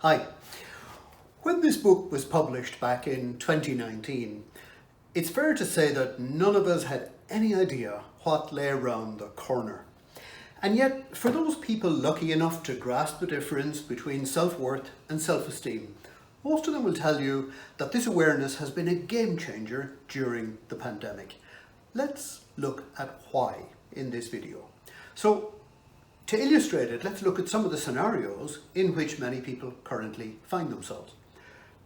Hi. When this book was published back in 2019, it's fair to say that none of us had any idea what lay around the corner. And yet, for those people lucky enough to grasp the difference between self-worth and self-esteem, most of them will tell you that this awareness has been a game changer during the pandemic. Let's look at why in this video. So, to illustrate it, let's look at some of the scenarios in which many people currently find themselves.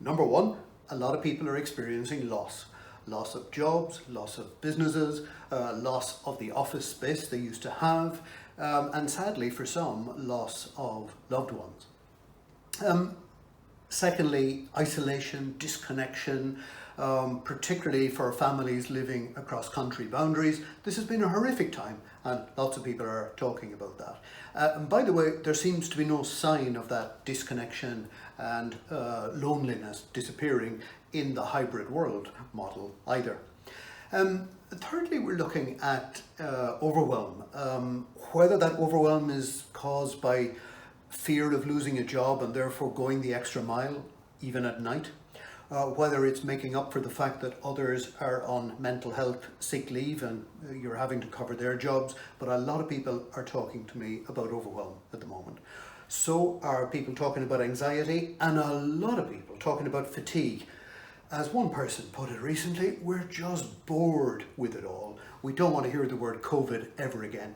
Number one, a lot of people are experiencing loss. Loss of jobs, loss of businesses, loss of the office space they used to have, and sadly for some, loss of loved ones. Secondly, isolation, disconnection, particularly for families living across country boundaries. This has been a horrific time, and lots of people are talking about that. And by the way, there seems to be no sign of that disconnection and loneliness disappearing in the hybrid world model either. Thirdly, we're looking at overwhelm. Whether that overwhelm is caused by fear of losing a job and therefore going the extra mile, even at night, whether it's making up for the fact that others are on mental health sick leave and you're having to cover their jobs, but a lot of people are talking to me about overwhelm at the moment. So are people talking about anxiety, and a lot of people talking about fatigue. As one person put it recently, we're just bored with it all. We don't want to hear the word COVID ever again.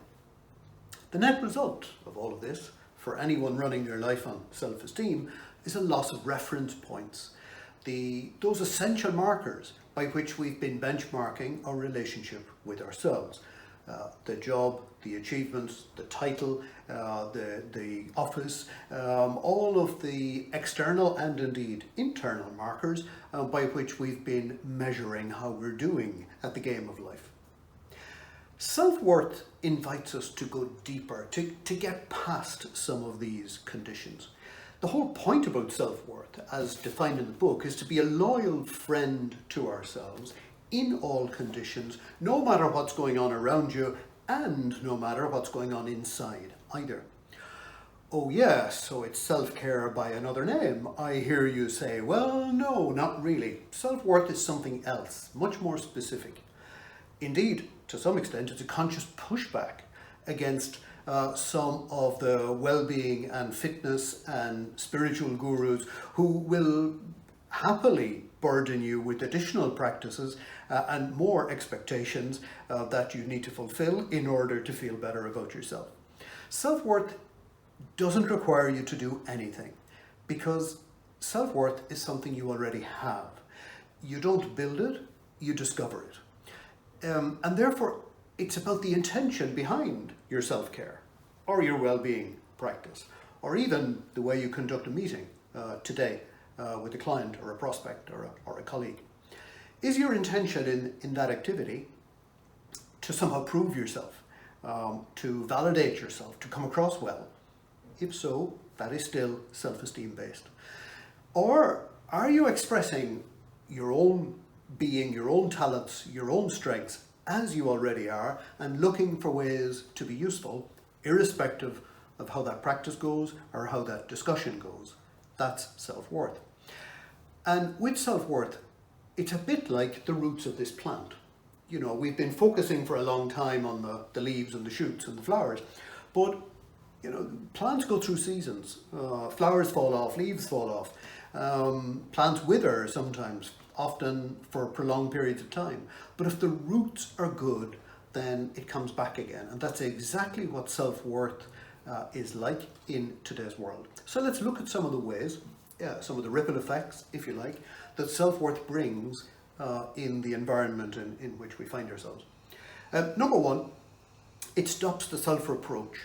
The net result of all of this, for anyone running their life on self-esteem, is a loss of reference points. Those essential markers by which we've been benchmarking our relationship with ourselves. The job, the achievements, the title, the office, all of the external and indeed internal markers by which we've been measuring how we're doing at the game of life. Self-worth invites us to go deeper, to get past some of these conditions. The whole point about self-worth, as defined in the book, is to be a loyal friend to ourselves in all conditions, no matter what's going on around you and no matter what's going on inside either. Oh yes, so it's self-care by another name. I hear you say, well, no, not really. Self-worth is something else, much more specific. Indeed, to some extent, it's a conscious pushback against some of the well-being and fitness and spiritual gurus who will happily burden you with additional practices and more expectations that you need to fulfill in order to feel better about yourself. Self-worth doesn't require you to do anything, because self-worth is something you already have. You don't build it, you discover it. And therefore, it's about the intention behind your self-care or your well-being practice, or even the way you conduct a meeting today with a client or a prospect or a colleague. Is your intention in that activity to somehow prove yourself, to validate yourself, to come across well? If so, that is still self-esteem based. Or are you expressing your own being, your own talents, your own strengths as you already are, and looking for ways to be useful, irrespective of how that practice goes or how that discussion goes? That's self-worth. And with self-worth, it's a bit like the roots of this plant. You know, we've been focusing for a long time on the leaves and the shoots and the flowers, but you know, plants go through seasons. Flowers fall off, leaves fall off. Plants wither sometimes, often for prolonged periods of time. But if the roots are good, then it comes back again. And that's exactly what self-worth is like in today's world. So let's look at some of the ways, some of the ripple effects, if you like, that self-worth brings in the environment in which we find ourselves. Number one, it stops the self-reproach.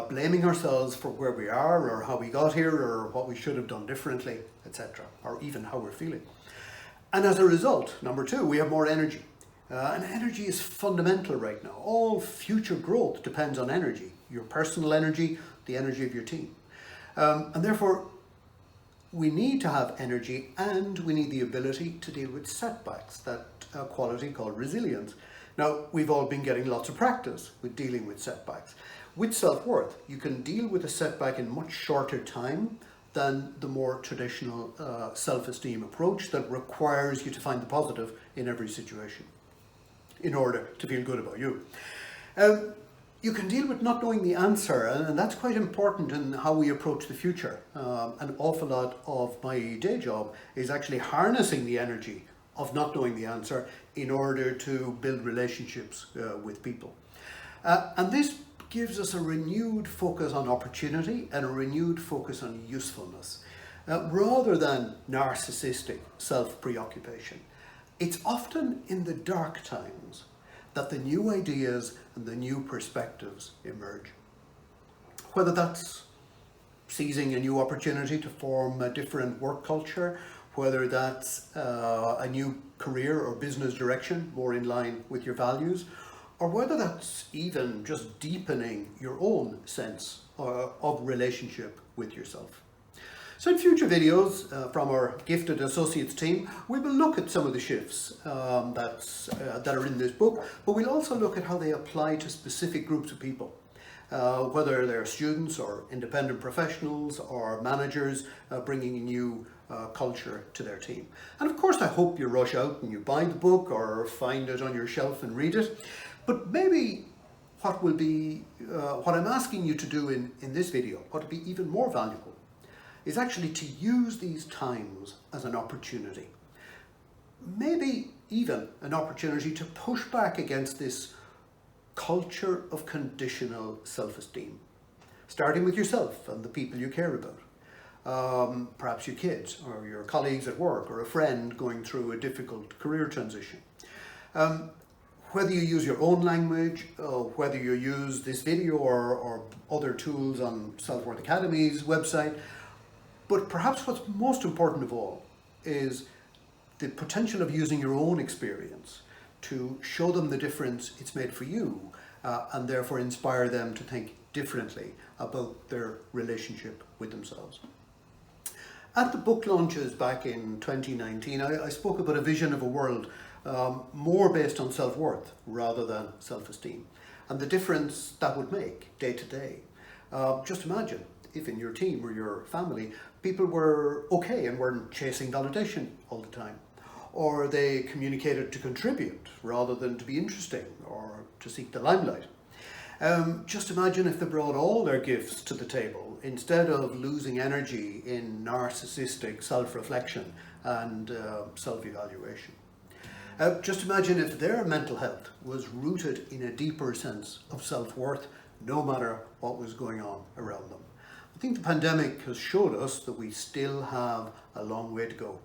Blaming ourselves for where we are or how we got here or what we should have done differently, etc., or even how we're feeling. And as a result, number two, we have more energy. And energy is fundamental right now. All future growth depends on energy, your personal energy, the energy of your team. And therefore, we need to have energy, and we need the ability to deal with setbacks, that quality called resilience. Now, we've all been getting lots of practice with dealing with setbacks. With self-worth, you can deal with a setback in much shorter time than the more traditional self-esteem approach that requires you to find the positive in every situation in order to feel good about you. You can deal with not knowing the answer, and that's quite important in how we approach the future. An awful lot of my day job is actually harnessing the energy of not knowing the answer in order to build relationships with people. And this gives us a renewed focus on opportunity and a renewed focus on usefulness, rather than narcissistic self-preoccupation. It's often in the dark times that the new ideas and the new perspectives emerge. Whether that's seizing a new opportunity to form a different work culture, whether that's a new career or business direction more in line with your values, or whether that's even just deepening your own sense of relationship with yourself. So in future videos from our gifted associates team, we will look at some of the shifts that are in this book, but we'll also look at how they apply to specific groups of people, whether they're students or independent professionals or managers bringing a new culture to their team. And of course, I hope you rush out and you buy the book or find it on your shelf and read it. But maybe what I'm asking you to do in this video, what would be even more valuable, is actually to use these times as an opportunity. Maybe even an opportunity to push back against this culture of conditional self-esteem, starting with yourself and the people you care about. Perhaps your kids or your colleagues at work or a friend going through a difficult career transition. Whether you use your own language, whether you use this video or other tools on Self-Worth Academy's website, but perhaps what's most important of all is the potential of using your own experience to show them the difference it's made for you, and therefore inspire them to think differently about their relationship with themselves. At the book launches back in 2019, I spoke about a vision of a world more based on self-worth rather than self-esteem, and the difference that would make day to day. Just imagine if in your team or your family, people were okay and weren't chasing validation all the time, or they communicated to contribute rather than to be interesting or to seek the limelight. Just imagine if they brought all their gifts to the table instead of losing energy in narcissistic self-reflection and self-evaluation. Just imagine if their mental health was rooted in a deeper sense of self-worth, no matter what was going on around them. I think the pandemic has showed us that we still have a long way to go.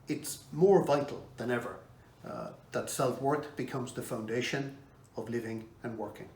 It's more vital than ever that self-worth becomes the foundation of living and working.